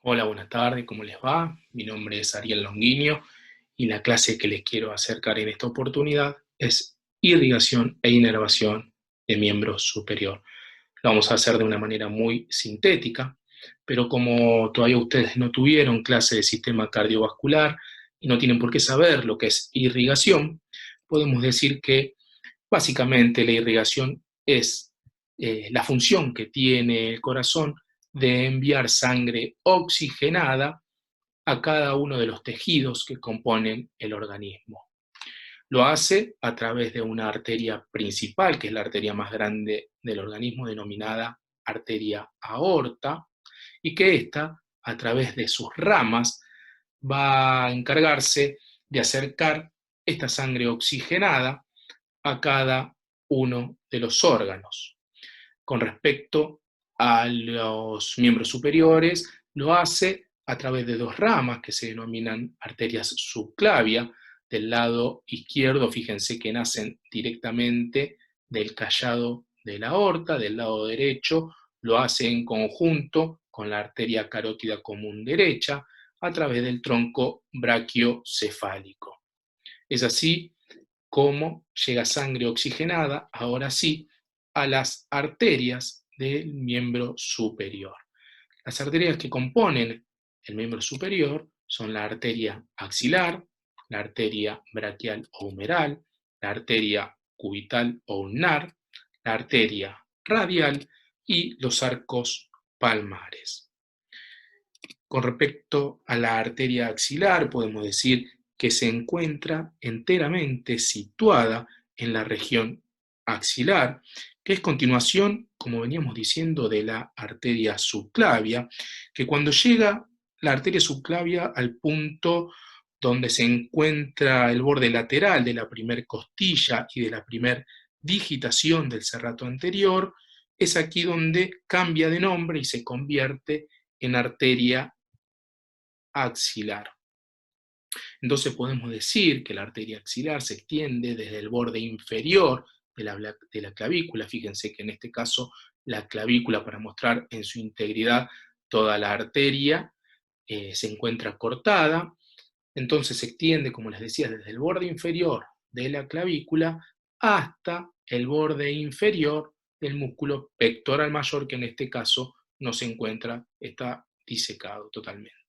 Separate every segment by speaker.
Speaker 1: Hola, buenas tardes, ¿cómo les va? Mi nombre es Ariel Longuinio y la clase que les quiero acercar en esta oportunidad es irrigación e inervación de miembro superior. Lo vamos a hacer de una manera muy sintética, pero como todavía ustedes no tuvieron clase de sistema cardiovascular y no tienen por qué saber lo que es irrigación, podemos decir que básicamente la irrigación es la función que tiene el corazón de enviar sangre oxigenada a cada uno de los tejidos que componen el organismo. Lo hace a través de una arteria principal, que es la arteria más grande del organismo, denominada arteria aorta, y que ésta, a través de sus ramas, va a encargarse de acercar esta sangre oxigenada a cada uno de los órganos. Con respecto a los miembros superiores, lo hace a través de dos ramas que se denominan arterias subclavia. Del lado izquierdo, fíjense que nacen directamente del callado de la aorta, del lado derecho lo hace en conjunto con la arteria carótida común derecha a través del tronco brachiocefálico. Es así cómo llega sangre oxigenada, ahora sí, a las arterias del miembro superior. Las arterias que componen el miembro superior son la arteria axilar, la arteria braquial o humeral, la arteria cubital o ulnar, la arteria radial y los arcos palmares. Con respecto a la arteria axilar, podemos decir que se encuentra enteramente situada en la región axilar, que es continuación, como veníamos diciendo, de la arteria subclavia, que cuando llega la arteria subclavia al punto donde se encuentra el borde lateral de la primer costilla y de la primer digitación del serrato anterior, es aquí donde cambia de nombre y se convierte en arteria axilar. Entonces podemos decir que la arteria axilar se extiende desde el borde inferior de la clavícula. Fíjense que en este caso la clavícula, para mostrar en su integridad toda la arteria, se encuentra cortada. Entonces se extiende, como les decía, desde el borde inferior de la clavícula hasta el borde inferior del músculo pectoral mayor, que en este caso no se encuentra, está disecado totalmente.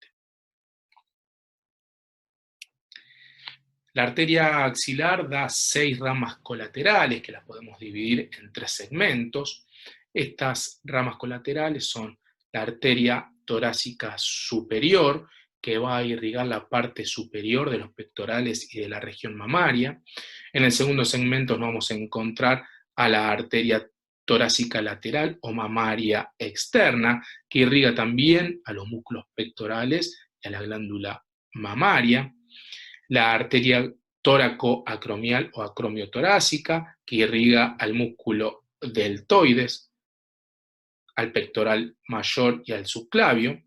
Speaker 1: La arteria axilar da 6 ramas colaterales que las podemos dividir en 3 segmentos. Estas ramas colaterales son la arteria torácica superior, que va a irrigar la parte superior de los pectorales y de la región mamaria. En el segundo segmento nos vamos a encontrar a la arteria torácica lateral o mamaria externa, que irriga también a los músculos pectorales y a la glándula mamaria. La arteria tóraco-acromial o acromiotorácica, que irriga al músculo deltoides, al pectoral mayor y al subclavio.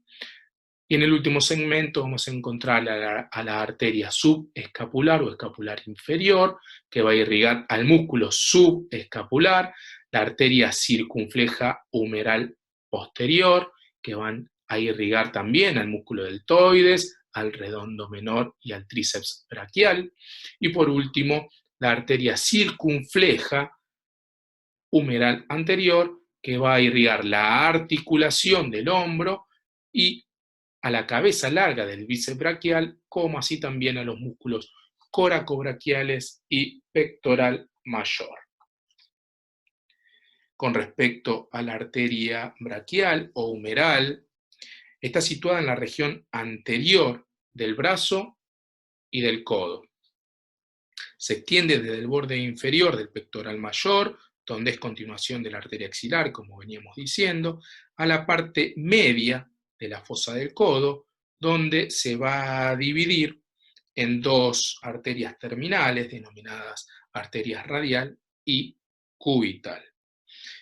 Speaker 1: Y en el último segmento vamos a encontrar a la arteria subescapular o escapular inferior, que va a irrigar al músculo subescapular, la arteria circunfleja humeral posterior, que van a irrigar también al músculo deltoides, al redondo menor y al tríceps braquial. Y por último, la arteria circunfleja humeral anterior, que va a irrigar la articulación del hombro y a la cabeza larga del bíceps braquial, como así también a los músculos coracobraquiales y pectoral mayor. Con respecto a la arteria braquial o humeral, está situada en la región anterior del brazo y del codo. Se extiende desde el borde inferior del pectoral mayor, donde es continuación de la arteria axilar, como veníamos diciendo, a la parte media de la fosa del codo, donde se va a dividir en dos arterias terminales, denominadas arterias radial y cubital.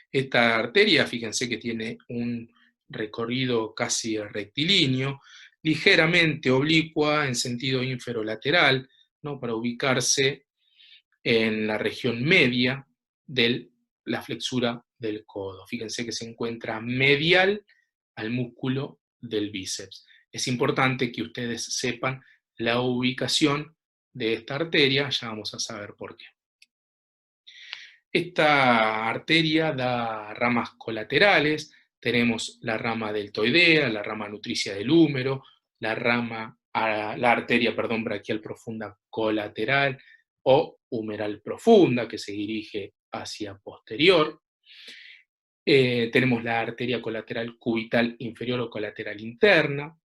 Speaker 1: Esta arteria, fíjense que tiene un recorrido casi rectilíneo, ligeramente oblicua en sentido inferolateral, ¿no?, para ubicarse en la región media de la flexura del codo. Fíjense que se encuentra medial al músculo del bíceps. Es importante que ustedes sepan la ubicación de esta arteria, ya vamos a saber por qué. Esta arteria da ramas colaterales, tenemos la rama deltoidea, la rama nutricia del húmero, la arteria, braquial profunda colateral o humeral profunda que se dirige hacia posterior. Tenemos la arteria colateral cubital inferior o colateral interna,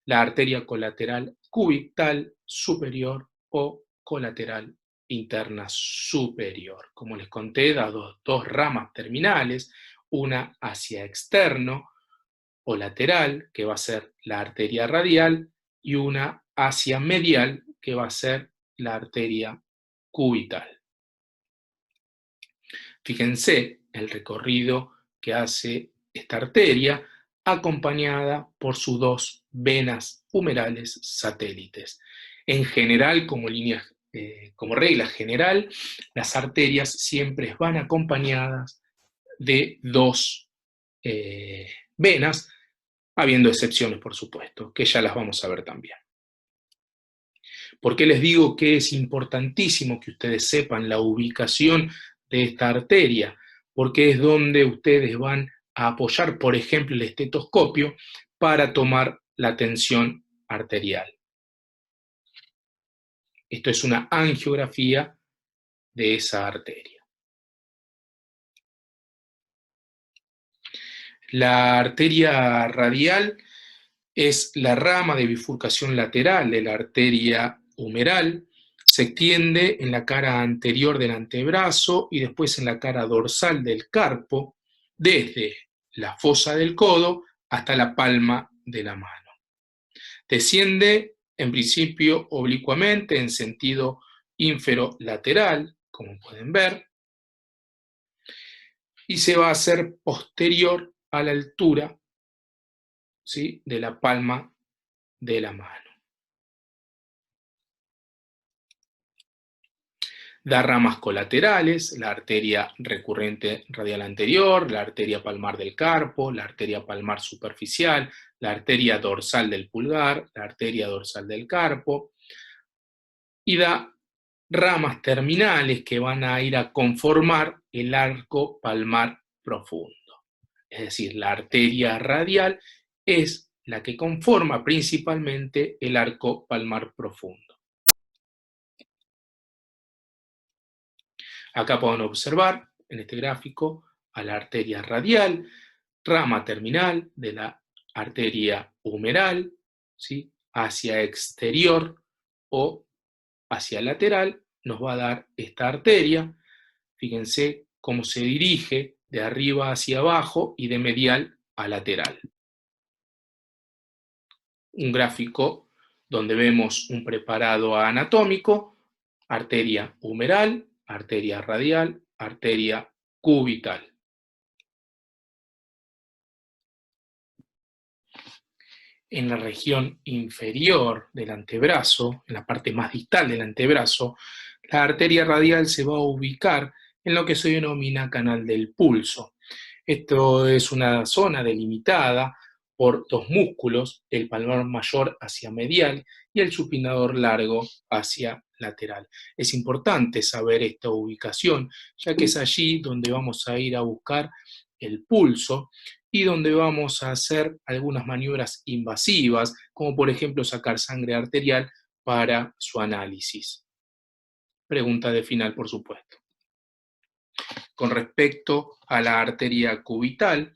Speaker 1: la arteria colateral cubital superior o colateral interna superior. Como les conté, da dos ramas terminales, una hacia externo o lateral, que va a ser la arteria radial, y una hacia medial, que va a ser la arteria cubital. Fíjense el recorrido que hace esta arteria, acompañada por sus dos venas humerales satélites. En general, como regla general, las arterias siempre van acompañadas de dos venas, habiendo excepciones, por supuesto, que ya las vamos a ver también. ¿Por qué les digo que es importantísimo que ustedes sepan la ubicación de esta arteria? Porque es donde ustedes van a apoyar, por ejemplo, el estetoscopio para tomar la tensión arterial. Esto es una angiografía de esa arteria. La arteria radial es la rama de bifurcación lateral de la arteria humeral, se extiende en la cara anterior del antebrazo y después en la cara dorsal del carpo, desde la fosa del codo hasta la palma de la mano. Desciende en principio oblicuamente en sentido inferolateral, como pueden ver, y se va a hacer posterior a la altura, ¿sí?, de la palma de la mano. Da ramas colaterales, la arteria recurrente radial anterior, la arteria palmar del carpo, la arteria palmar superficial, la arteria dorsal del pulgar, la arteria dorsal del carpo, y da ramas terminales que van a ir a conformar el arco palmar profundo. Es decir, la arteria radial es la que conforma principalmente el arco palmar profundo. Acá pueden observar en este gráfico a la arteria radial, rama terminal de la arteria humeral, ¿sí?, hacia exterior o hacia lateral nos va a dar esta arteria. Fíjense cómo se dirige de arriba hacia abajo y de medial a lateral. Un gráfico donde vemos un preparado anatómico, arteria humeral, arteria radial, arteria cubital. En la región inferior del antebrazo, en la parte más distal del antebrazo, la arteria radial se va a ubicar en lo que se denomina canal del pulso. Esto es una zona delimitada por dos músculos, el palmar mayor hacia medial y el supinador largo hacia lateral. Es importante saber esta ubicación, ya que es allí donde vamos a ir a buscar el pulso y donde vamos a hacer algunas maniobras invasivas, como por ejemplo sacar sangre arterial para su análisis. Pregunta de final, por supuesto. Con respecto a la arteria cubital,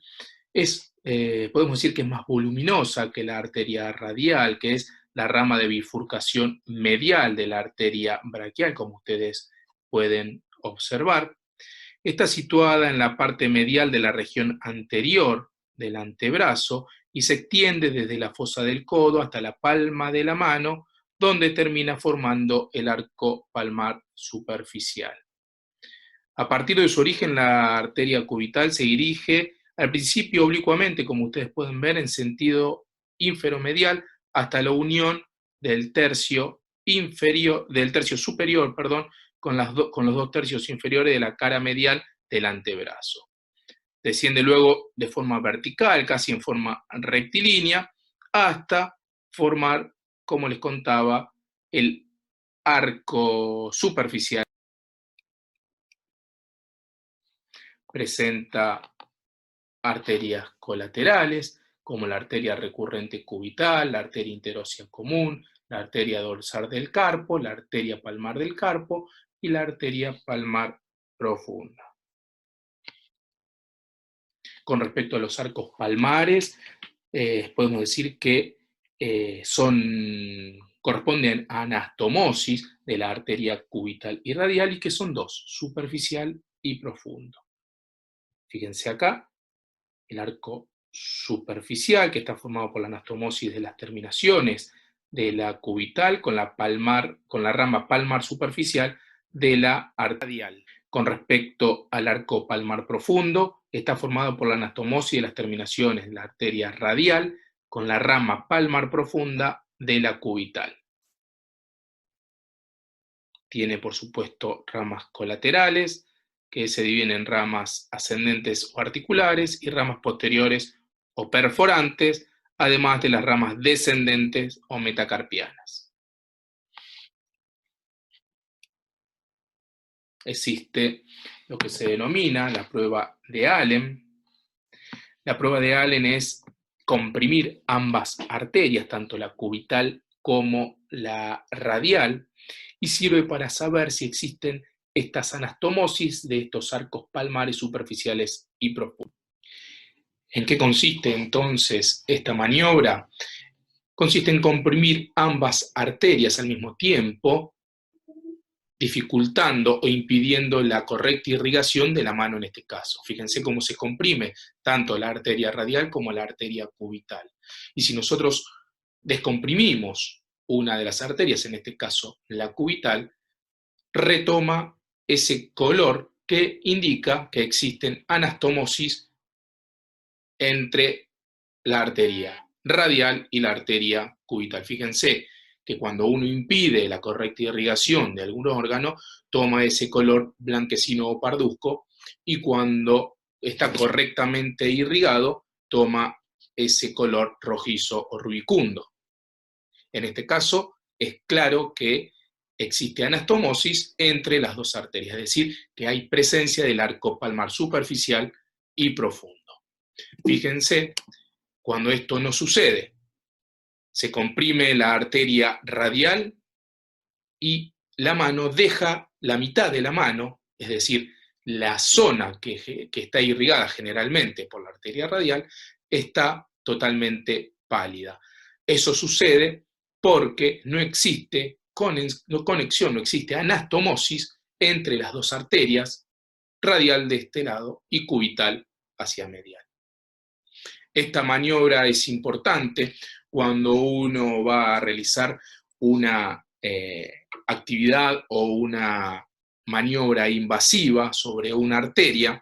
Speaker 1: podemos decir que es más voluminosa que la arteria radial, que es la rama de bifurcación medial de la arteria braquial, como ustedes pueden observar. Está situada en la parte medial de la región anterior del antebrazo y se extiende desde la fosa del codo hasta la palma de la mano, donde termina formando el arco palmar superficial. A partir de su origen, la arteria cubital se dirige al principio oblicuamente, como ustedes pueden ver, en sentido inferomedial hasta la unión del tercio superior, con los dos tercios inferiores de la cara medial del antebrazo. Desciende luego de forma vertical, casi en forma rectilínea, hasta formar, como les contaba, el arco superficial. Presenta arterias colaterales, como la arteria recurrente cubital, la arteria interósea común, la arteria dorsal del carpo, la arteria palmar del carpo y la arteria palmar profunda. Con respecto a los arcos palmares, podemos decir que corresponden a anastomosis de la arteria cubital y radial, y que son dos, superficial y profundo. Fíjense acá, el arco superficial, que está formado por la anastomosis de las terminaciones de la cubital con la rama palmar superficial de la radial. Con respecto al arco palmar profundo, está formado por la anastomosis de las terminaciones de la arteria radial con la rama palmar profunda de la cubital. Tiene, por supuesto, ramas colaterales, que se dividen en ramas ascendentes o articulares y ramas posteriores o perforantes, además de las ramas descendentes o metacarpianas. Existe lo que se denomina la prueba de Allen. La prueba de Allen es comprimir ambas arterias, tanto la cubital como la radial, y sirve para saber si existen estas anastomosis de estos arcos palmares superficiales y profundos. ¿En qué consiste entonces esta maniobra? Consiste en comprimir ambas arterias al mismo tiempo, dificultando o impidiendo la correcta irrigación de la mano en este caso. Fíjense cómo se comprime tanto la arteria radial como la arteria cubital. Y si nosotros descomprimimos una de las arterias, en este caso la cubital, retoma ese color que indica que existen anastomosis entre la arteria radial y la arteria cubital. Fíjense que cuando uno impide la correcta irrigación de algún órgano, toma ese color blanquecino o parduzco, y cuando está correctamente irrigado, toma ese color rojizo o rubicundo. En este caso, es claro que existe anastomosis entre las dos arterias, es decir, que hay presencia del arco palmar superficial y profundo. Fíjense, cuando esto no sucede, se comprime la arteria radial y la mano deja la mitad de la mano, es decir, la zona que está irrigada generalmente por la arteria radial, está totalmente pálida. Eso sucede porque no existe conexión, no existe anastomosis entre las dos arterias, radial de este lado y cubital hacia medial. Esta maniobra es importante cuando uno va a realizar una actividad o una maniobra invasiva sobre una arteria,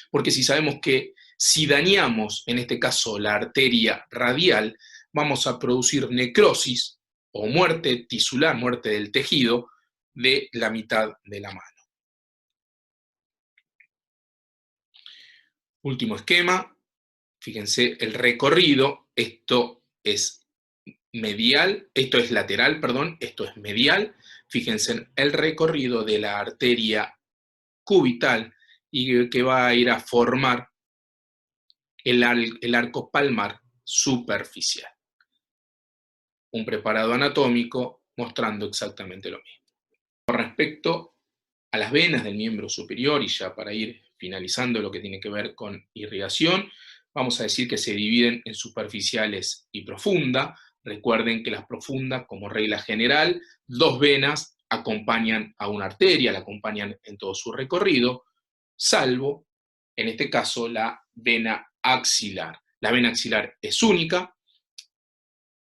Speaker 1: porque si sabemos que si dañamos, en este caso, la arteria radial, vamos a producir necrosis o muerte tisular, muerte del tejido de la mitad de la mano. Último esquema, fíjense el recorrido, esto es medial, esto es lateral, perdón, esto es medial. Fíjense en el recorrido de la arteria cubital y que va a ir a formar el arco palmar superficial. Un preparado anatómico mostrando exactamente lo mismo. Con respecto a las venas del miembro superior, y ya para ir finalizando lo que tiene que ver con irrigación, vamos a decir que se dividen en superficiales y profunda. Recuerden que las profundas, como regla general, dos venas acompañan a una arteria, la acompañan en todo su recorrido, salvo, en este caso, la vena axilar. La vena axilar es única,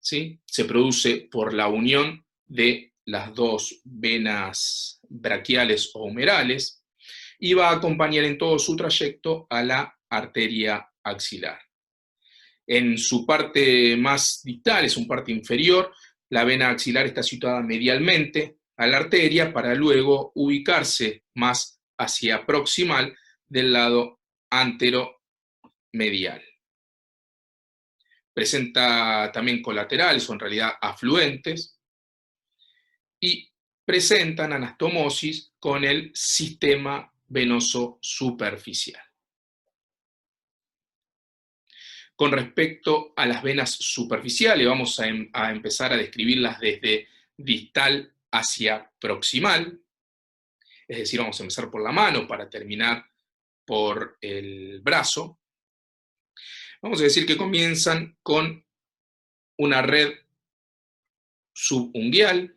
Speaker 1: ¿sí? Se produce por la unión de las dos venas braquiales o humerales y va a acompañar en todo su trayecto a la arteria axilar. En su parte más distal, es un parte inferior, la vena axilar está situada medialmente a la arteria para luego ubicarse más hacia proximal del lado anteromedial. presenta también colaterales o en realidad afluentes y presentan anastomosis con el sistema venoso superficial. Con respecto a las venas superficiales, vamos a empezar a describirlas desde distal hacia proximal, es decir, vamos a empezar por la mano para terminar por el brazo. Vamos a decir que comienzan con una red subunguial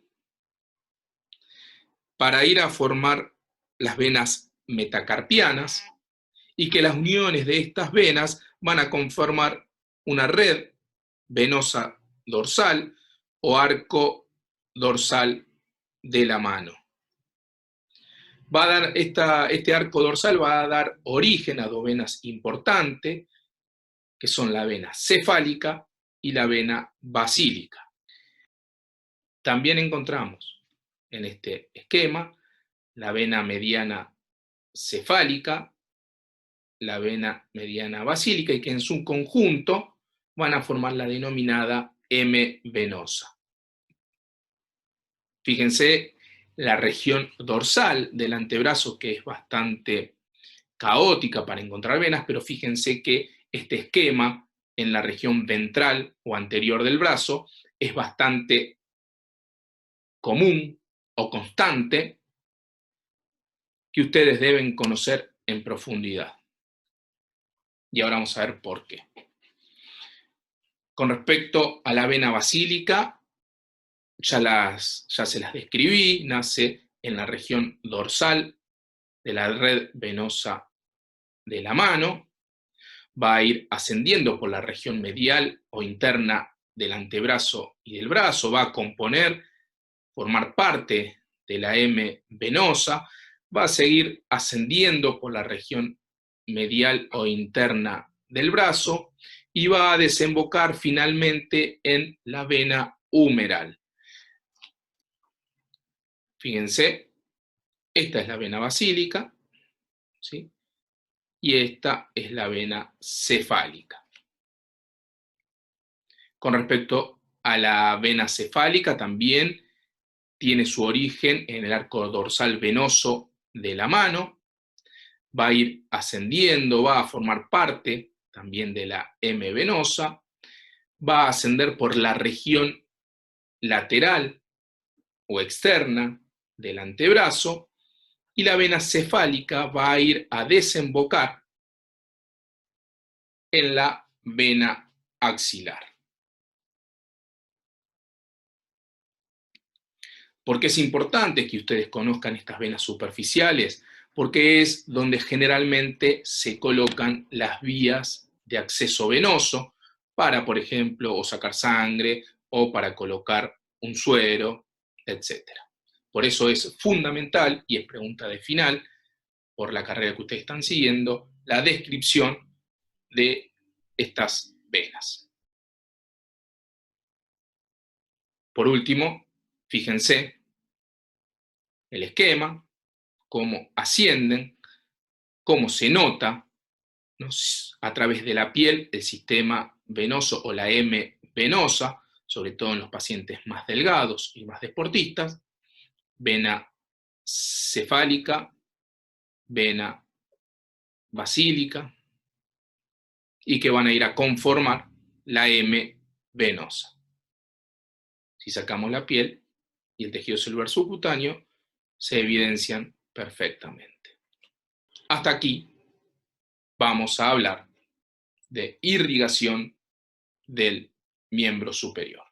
Speaker 1: para ir a formar las venas metacarpianas y que las uniones de estas venas van a conformar una red venosa dorsal o arco dorsal de la mano. Va a dar este arco dorsal va a dar origen a dos venas importantes, que son la vena cefálica y la vena basílica. También encontramos en este esquema la vena mediana cefálica, la vena mediana basílica, y que en su conjunto van a formar la denominada M venosa. Fíjense la región dorsal del antebrazo, que es bastante caótica para encontrar venas, pero fíjense que este esquema en la región ventral o anterior del brazo es bastante común o constante, que ustedes deben conocer en profundidad. Y ahora vamos a ver por qué. Con respecto a la vena basílica, ya se las describí, nace en la región dorsal de la red venosa de la mano, va a ir ascendiendo por la región medial o interna del antebrazo y del brazo, va a formar parte de la M venosa, va a seguir ascendiendo por la región medial o interna del brazo y va a desembocar finalmente en la vena humeral. Fíjense, esta es la vena basílica, ¿sí? Y esta es la vena cefálica. Con respecto a la vena cefálica, también tiene su origen en el arco dorsal venoso de la mano, va a ir ascendiendo, va a formar parte también de la M venosa, va a ascender por la región lateral o externa del antebrazo, y la vena cefálica va a ir a desembocar en la vena axilar. ¿Por qué es importante que ustedes conozcan estas venas superficiales? Porque es donde generalmente se colocan las vías de acceso venoso para, por ejemplo, o sacar sangre o para colocar un suero, etc. Por eso es fundamental, y es pregunta de final, por la carrera que ustedes están siguiendo, la descripción de estas venas. Por último, fíjense el esquema, cómo ascienden, cómo se nota, ¿no?, a través de la piel el sistema venoso o la M venosa, sobre todo en los pacientes más delgados y más deportistas, vena cefálica, vena basílica, y que van a ir a conformar la M venosa. Si sacamos la piel y el tejido celular subcutáneo, se evidencian perfectamente. Hasta aquí vamos a hablar de irrigación del miembro superior.